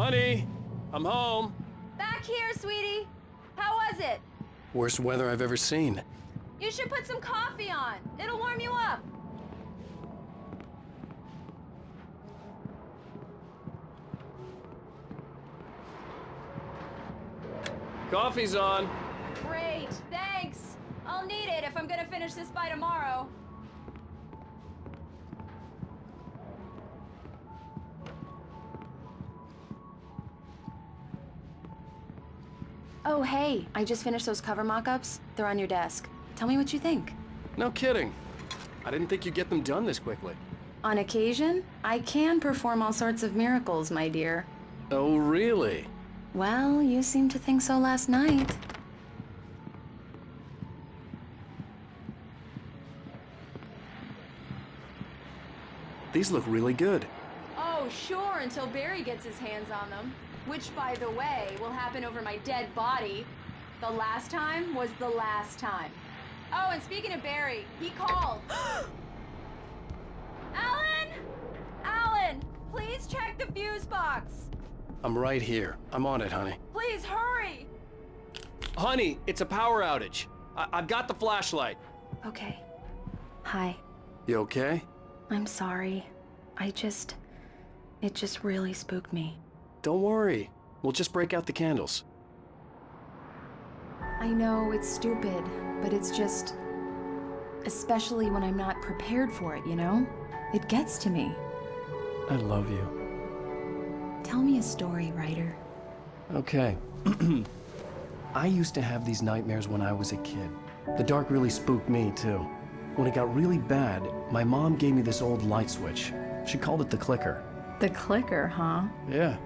Honey, I'm home. Back here, sweetie. How was it? Worst weather I've ever seen. You should put some coffee on. It'll warm you up. Coffee's on. Great, thanks. I'll need it if I'm gonna finish this by tomorrow. Oh, hey, I just finished those cover mock-ups. They're on your desk. Tell me what you think. No kidding. I didn't think you'd get them done this quickly. On occasion, I can perform all sorts of miracles, my dear. Oh, really? Well, you seemed to think so last night. These look really good. Oh, sure, until Barry gets his hands on them. Which, by the way, will happen over my dead body. The last time was the last time. Oh, and speaking of Barry, he called. Alan! Alan, please check the fuse box. I'm right here. I'm on it, honey. Please, hurry! Honey, it's a power outage. I've got the flashlight. Okay. Hi. You okay? I'm sorry. It just really spooked me. Don't worry. We'll just break out the candles. I know it's stupid, but it's just... Especially when I'm not prepared for it, you know? It gets to me. I love you. Tell me a story, writer. Okay. I used to have these nightmares when I was a kid. The dark really spooked me, too. When it got really bad, my mom gave me this old light switch. She called it the clicker. The clicker, huh? Yeah.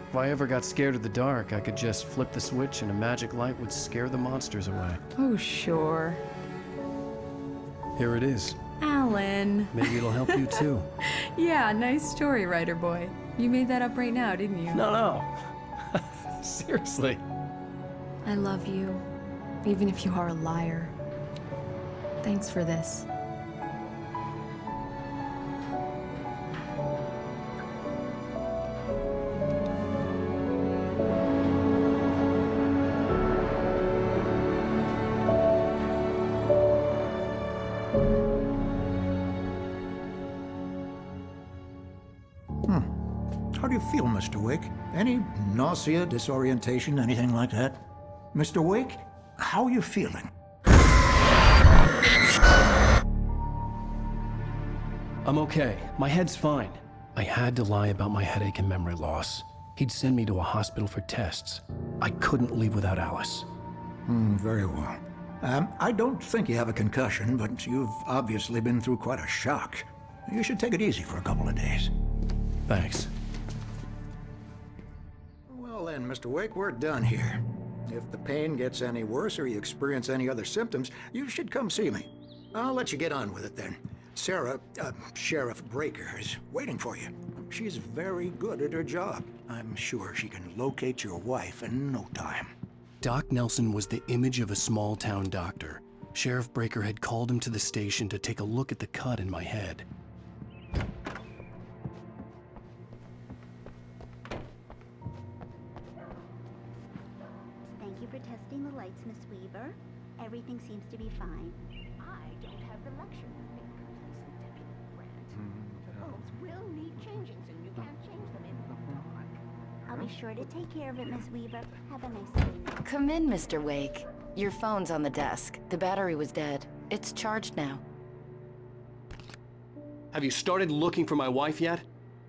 If I ever got scared of the dark, I could just flip the switch and a magic light would scare the monsters away. Oh, sure. Here it is. Alan. Maybe it'll help you, too. Yeah, nice story, writer boy. You made that up right now, didn't you? No. Seriously. I love you, even if you are a liar. Thanks for this. How do you feel, Mr. Wake? Any nausea, disorientation, anything like that? Mr. Wake, how are you feeling? I'm okay. My head's fine. I had to lie about my headache and memory loss. He'd send me to a hospital for tests. I couldn't leave without Alice. Very well. I don't think you have a concussion, but you've obviously been through quite a shock. You should take it easy for a couple of days. Thanks. Well then, Mr. Wake, we're done here. If the pain gets any worse or you experience any other symptoms, you should come see me. I'll let you get on with it then. Sarah, Sheriff Breaker, is waiting for you. She's very good at her job. I'm sure she can locate your wife in no time. Doc Nelson was the image of a small-town doctor. Sheriff Breaker had called him to the station to take a look at the cut in my head. Thank you for testing the lights, Miss Weaver. Everything seems to be fine. I don't have the luxury of being complacent, Deputy Grant. The bulbs will need changing, and you can't change them in the dark. I'll be sure to take care of it, Miss Weaver. Have a nice day now. Come in, Mr. Wake. Your phone's on the desk. The battery was dead. It's charged now. Have you started looking for my wife yet?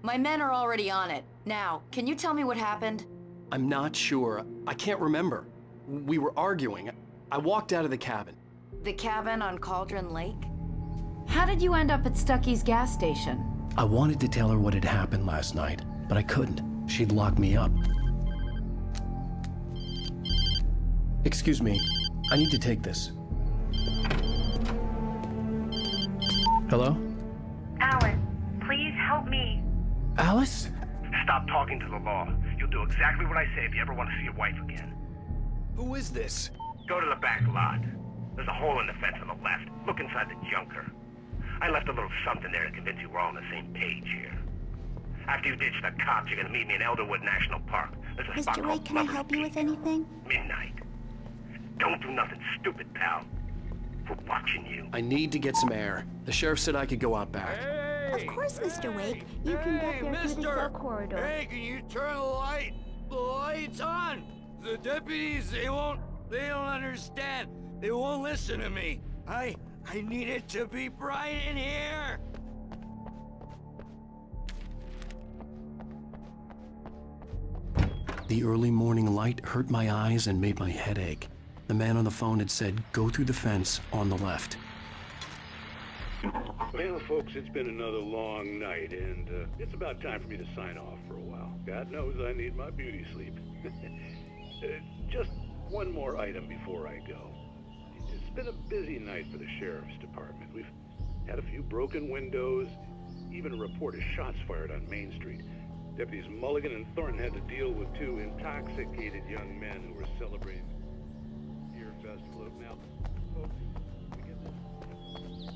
My men are already on it. Now, can you tell me what happened? I'm not sure. I can't remember. We were arguing. I walked out of the cabin. The cabin on Cauldron Lake? How did you end up at Stucky's gas station? I wanted to tell her what had happened last night, but I couldn't. She'd locked me up. Excuse me. I need to take this. Hello? Alan, please help me. Alice? Stop talking to the law. You'll do exactly what I say if you ever want to see your wife again. Who is this? Go to the back lot. There's a hole in the fence on the left. Look inside the junker. I left a little something there to convince you we're all on the same page here. After you ditch the cops, you're gonna meet me in Elderwood National Park. There's a spot Mr. called Wake, can I Lover's help you Peak. with anything? Midnight. Don't do nothing stupid, pal. We're watching you. I need to get some air. The sheriff said I could go out back. Of course, Mr. Wake. You can get there through the cell corridor. Hey, can you turn the lights on? The deputies, they don't understand. They won't listen to me. I need it to be bright in here. The early morning light hurt my eyes and made my head ache. The man on the phone had said, go through the fence on the left. Well, folks, it's been another long night, and it's about time for me to sign off for a while. God knows I need my beauty sleep. Just one more item before I go. It's been a busy night for the sheriff's department. We've had a few broken windows, even a report of shots fired on Main Street. Deputies Mulligan and Thornton had to deal with two intoxicated young men who were celebrating the Deer Festival. Now, folks, we get this.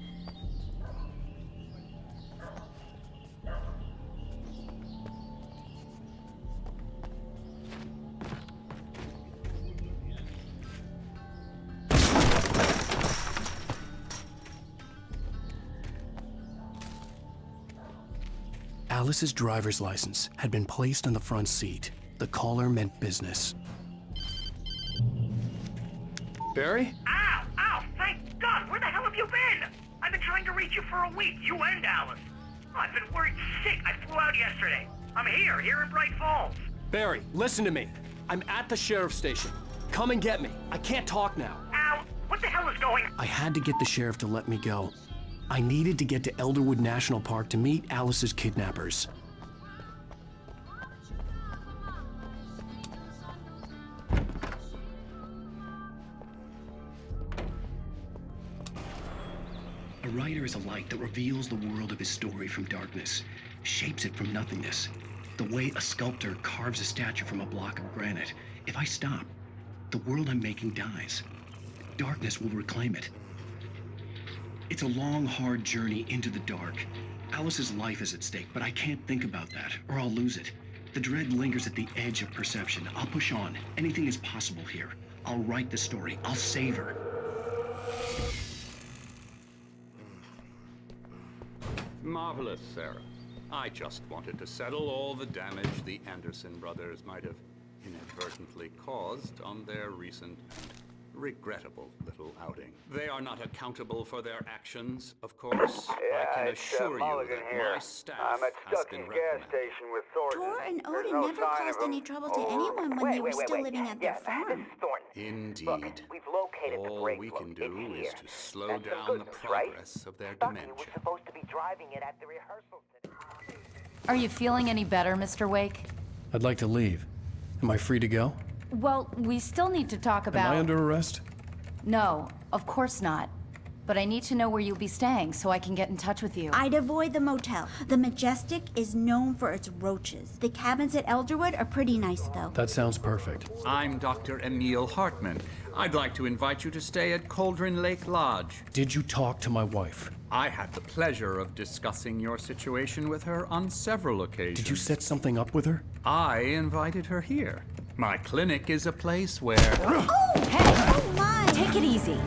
Alice's driver's license had been placed on the front seat. The caller meant business. Barry? Ow! Ow! Thank God! Where the hell have you been? I've been trying to reach you for a week, you and Alice. Oh, I've been worried sick. I flew out yesterday. I'm here in Bright Falls. Barry, listen to me. I'm at the sheriff's station. Come and get me. I can't talk now. Ow! What the hell is going on? I had to get the sheriff to let me go. I needed to get to Elderwood National Park to meet Alice's kidnappers. A writer is a light that reveals the world of his story from darkness, shapes it from nothingness. The way a sculptor carves a statue from a block of granite. If I stop, the world I'm making dies. Darkness will reclaim it. It's a long, hard journey into the dark. Alice's life is at stake, but I can't think about that, or I'll lose it. The dread lingers at the edge of perception. I'll push on. Anything is possible here. I'll write the story. I'll save her. Marvelous, Sarah. I just wanted to settle all the damage the Anderson brothers might have inadvertently caused on their recent regrettable little outing. They are not accountable for their actions, of course. I can assure you that my staff has been reprimanded. Station with Thornton. Tor and Odin never caused any trouble to anyone when they were still living at their farm. Indeed. We've located the All break we room. can do It's is here. to slow That's some down good the news, right? progress of their Stucky was dementia. supposed to be driving it at the rehearsal today. Are you feeling any better, Mr. Wake? I'd like to leave. Am I free to go? Well, we still need to talk about... Am I under arrest? No, of course not. But I need to know where you'll be staying so I can get in touch with you. I'd avoid the motel. The Majestic is known for its roaches. The cabins at Elderwood are pretty nice, though. That sounds perfect. I'm Dr. Emil Hartman. I'd like to invite you to stay at Cauldron Lake Lodge. Did you talk to my wife? I had the pleasure of discussing your situation with her on several occasions. Did you set something up with her? I invited her here. My clinic is a place where... Oh, hey! Oh, my! Take it easy.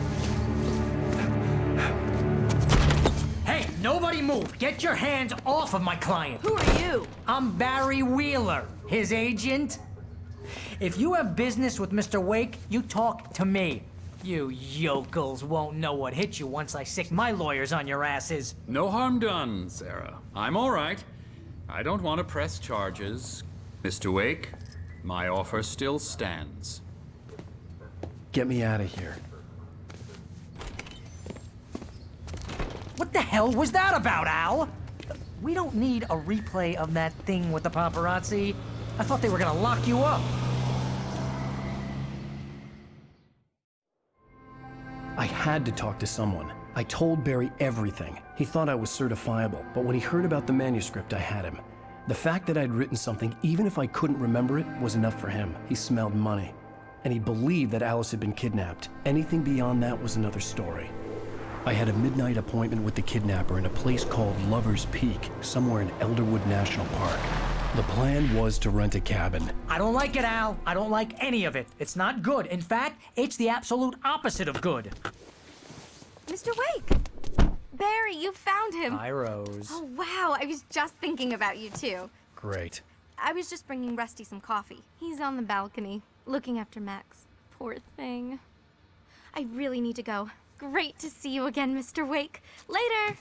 Hey, nobody move! Get your hands off of my client! Who are you? I'm Barry Wheeler, his agent. If you have business with Mr. Wake, you talk to me. You yokels won't know what hit you once I sick my lawyers on your asses. No harm done, Sarah. I'm all right. I don't want to press charges. Mr. Wake, my offer still stands. Get me out of here. What the hell was that about, Al? We don't need a replay of that thing with the paparazzi. I thought they were gonna lock you up. I had to talk to someone. I told Barry everything. He thought I was certifiable, but when he heard about the manuscript, I had him. The fact that I'd written something, even if I couldn't remember it, was enough for him. He smelled money. And he believed that Alice had been kidnapped. Anything beyond that was another story. I had a midnight appointment with the kidnapper in a place called Lover's Peak, somewhere in Elderwood National Park. The plan was to rent a cabin. I don't like it, Al. I don't like any of it. It's not good. In fact, it's the absolute opposite of good. Mr. Wake! Barry, you found him. Hi, Rose. Oh, wow. I was just thinking about you, too. Great. I was just bringing Rusty some coffee. He's on the balcony, looking after Max. Poor thing. I really need to go. Great to see you again, Mr. Wake. Later!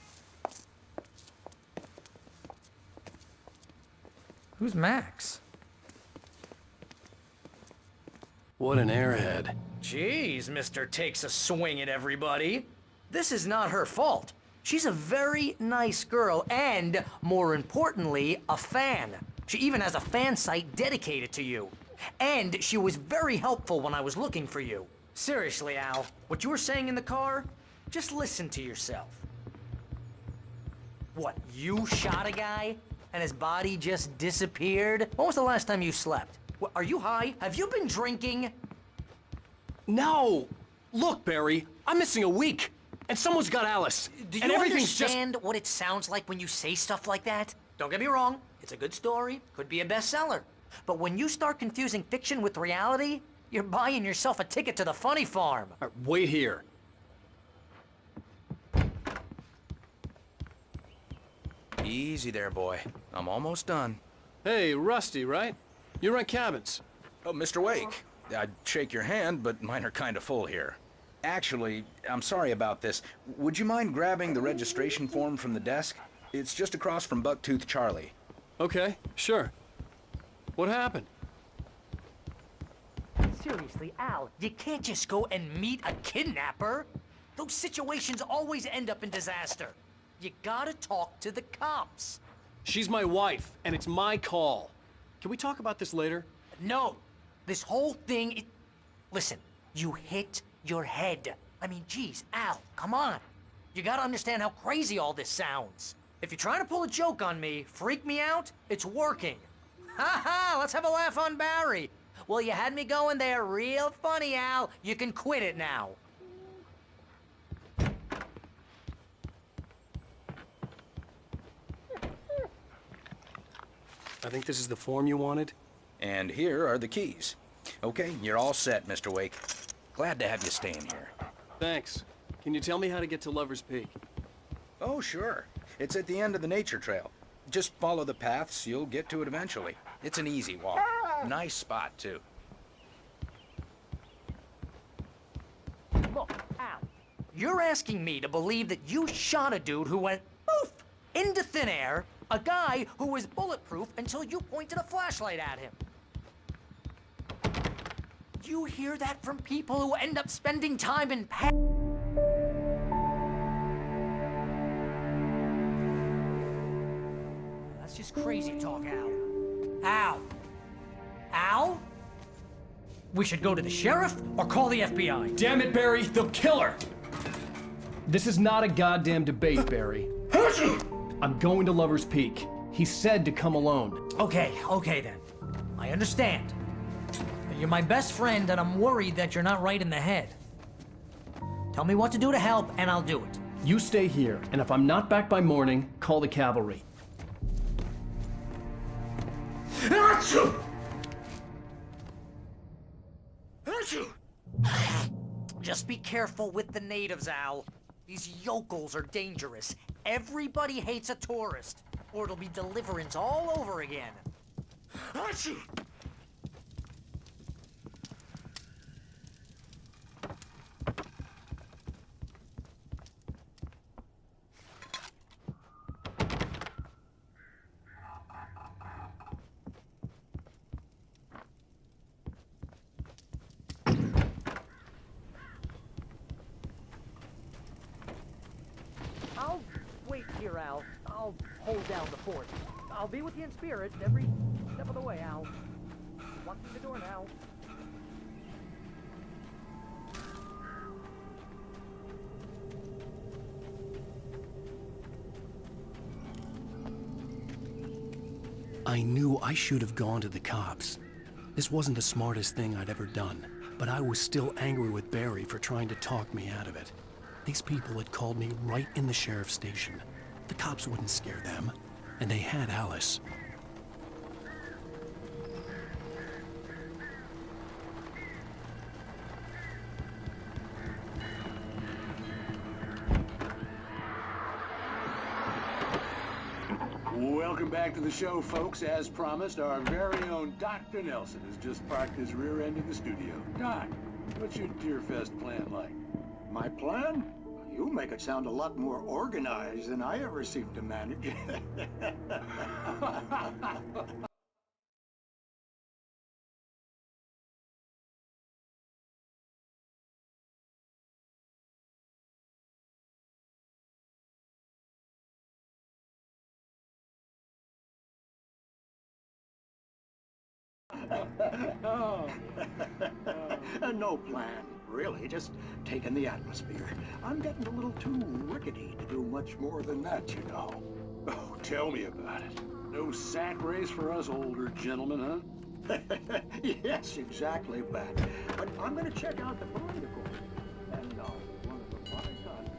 Who's Max? What an airhead. Jeez, Mr. Takes a swing at everybody. This is not her fault. She's a very nice girl and, more importantly, a fan. She even has a fan site dedicated to you. And she was very helpful when I was looking for you. Seriously, Al, what you were saying in the car, just listen to yourself. What, you shot a guy and his body just disappeared? When was the last time you slept? What, are you high? Have you been drinking? No! Look, Barry, I'm missing a week. And someone's got Alice. Do and you everything's understand what it sounds like when you say stuff like that? Don't get me wrong, it's a good story, could be a bestseller. But when you start confusing fiction with reality, you're buying yourself a ticket to the funny farm. All right, wait here. Easy there, boy. I'm almost done. Hey, Rusty, right? You rent cabins. Oh, Mr. Wake. I'd shake your hand, but mine are kind of full here. Actually, I'm sorry about this. Would you mind grabbing the registration form from the desk? It's just across from Bucktooth Charlie. Okay, sure. What happened? Seriously, Al, you can't just go and meet a kidnapper. Those situations always end up in disaster. You gotta talk to the cops. She's my wife, and it's my call. Can we talk about this later? No, this whole thing, listen, you hit your head. I mean, geez, Al, come on. You gotta understand how crazy all this sounds. If you're trying to pull a joke on me, freak me out, it's working. Ha ha, let's have a laugh on Barry. Well, you had me going there real funny, Al. You can quit it now. I think this is the form you wanted. And here are the keys. Okay, you're all set, Mr. Wake. Glad to have you staying here. Thanks. Can you tell me how to get to Lover's Peak? Oh, sure. It's at the end of the nature trail. Just follow the paths, you'll get to it eventually. It's an easy walk. Nice spot, too. Look, Al, you're asking me to believe that you shot a dude who went poof into thin air, a guy who was bulletproof until you pointed a flashlight at him. You hear that from people who end up spending time in That's just crazy talk, Al. Al? Al? We should go to the sheriff or call the FBI. Damn it, Barry, they'll kill her! This is not a goddamn debate, Barry. I'm going to Lover's Peak. He said to come alone. Okay then. I understand. You're my best friend, and I'm worried that you're not right in the head. Tell me what to do to help, and I'll do it. You stay here, and if I'm not back by morning, call the cavalry. Just be careful with the natives, Al. These yokels are dangerous. Everybody hates a tourist, or it'll be Deliverance all over again. I'll wait here, Al. I'll hold down the fort. I'll be with you in spirit every step of the way, Al. Walk through the door now. I knew I should have gone to the cops. This wasn't the smartest thing I'd ever done, but I was still angry with Barry for trying to talk me out of it. These people had called me right in the sheriff's station. The cops wouldn't scare them, and they had Alice. Welcome back to the show, folks. As promised, our very own Dr. Nelson has just parked his rear end in the studio. Doc, what's your Deerfest plan like? My plan? You make it sound a lot more organized than I ever seem to manage. No plan, really. Just taking the atmosphere. I'm getting a little too rickety to do much more than that, you know. Oh, tell me about it. No sack race for us older gentlemen, huh? Yes, exactly, Bat. But I'm gonna check out the political. And one of the fine times.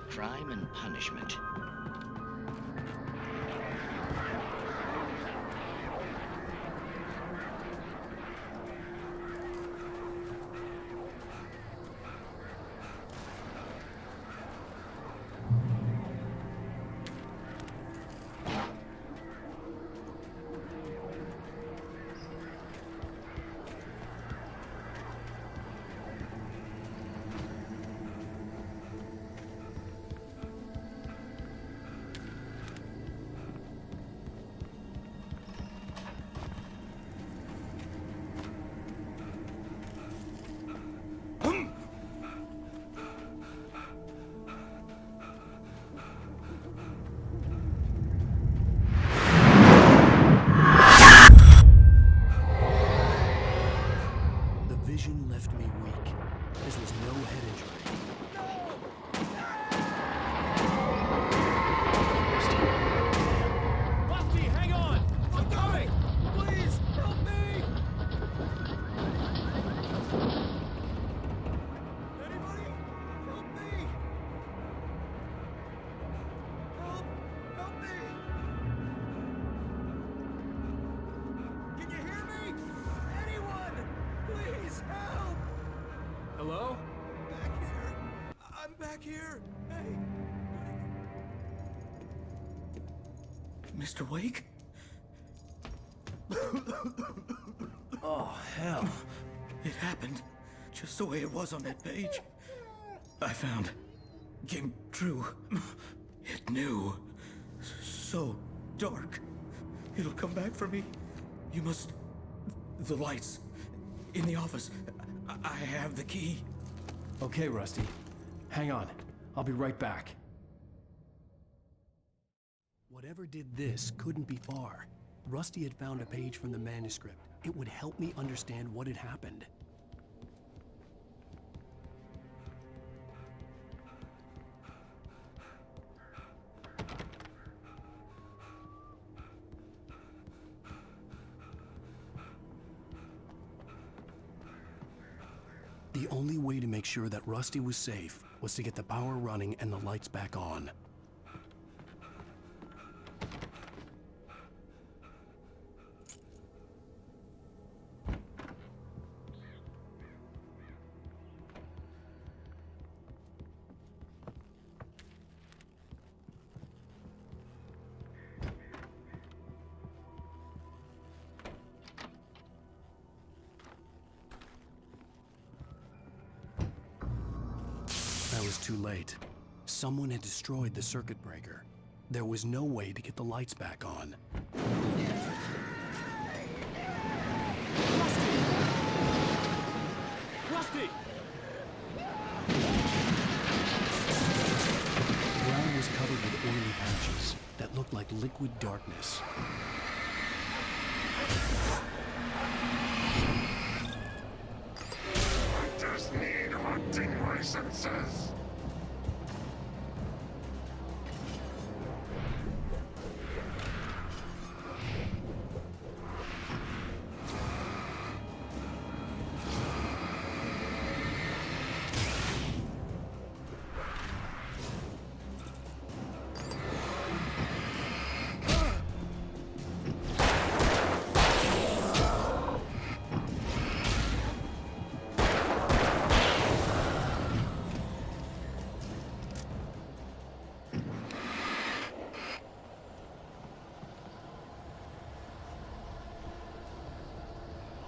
Crime and punishment. Vision left me weak. This was no head injury. Rusty, hang on! I'm coming! Please, help me! Anybody? Help me! Help me! Can you hear me? Anyone! Please, help! Hello? Back here! I'm back here! Hey! Mr. Wake? Oh, hell. It happened just the way it was on that page. I found. Came true. It knew. So dark. It'll come back for me. You must... The lights. In the office. I have the key. Okay, Rusty. Hang on. I'll be right back. Whatever did this couldn't be far. Rusty had found a page from the manuscript. It would help me understand what had happened. The only way to make sure that Rusty was safe was to get the power running and the lights back on. I was too late. Someone had destroyed the circuit breaker. There was no way to get the lights back on. Rusty! The ground was covered with oily patches that looked like liquid darkness. I just need hunting licenses.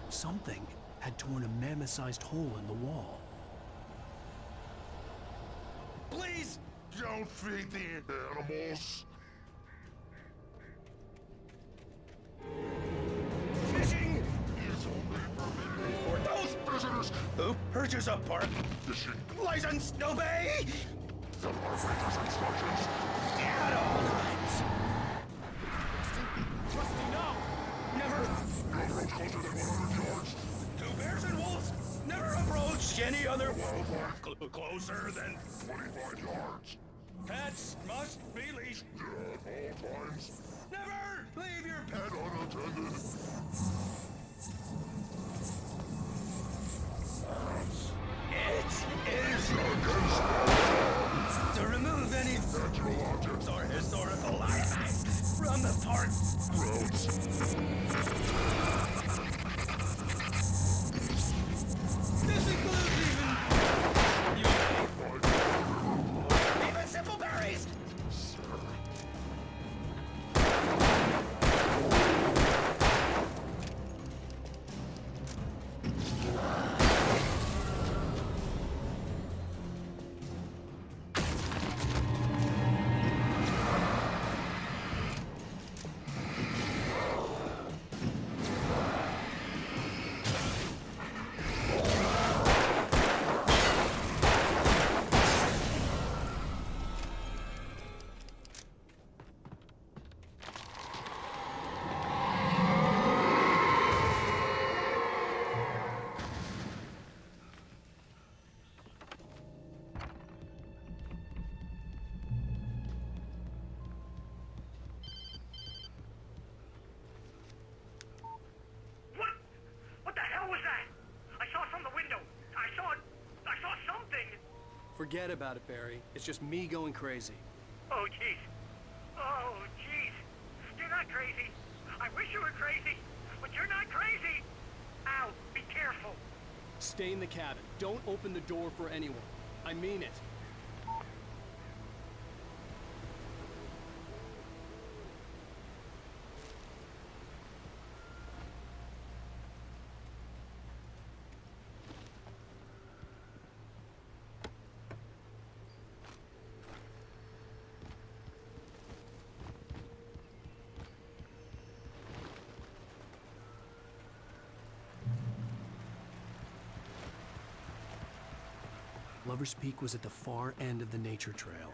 Something had torn a mammoth-sized hole in the wall. Please don't feed the animals. Fishing Is only permitted for those visitors. who purchase a park Fishing license. Obey the operators' instructions. at all times. Rusty, no! Never. No approach closer than 100 yards. Two bears and wolves. Never approach any other Wildlife closer than 25 yards. pets must be leashed. At all times. Never leave your pet. And unattended. It is to remove any Natural objects. or historical artifacts from the park. Roads. This includes even simple berries. What the hell was that? I saw from the window. I saw something. Forget about it, Barry. It's just me going crazy. Oh, jeez. Oh, jeez. You're not crazy. I wish you were crazy, but you're not crazy. Ow, be careful. Stay in the cabin. Don't open the door for anyone. I mean it. Lover's Peak was at the far end of the nature trail.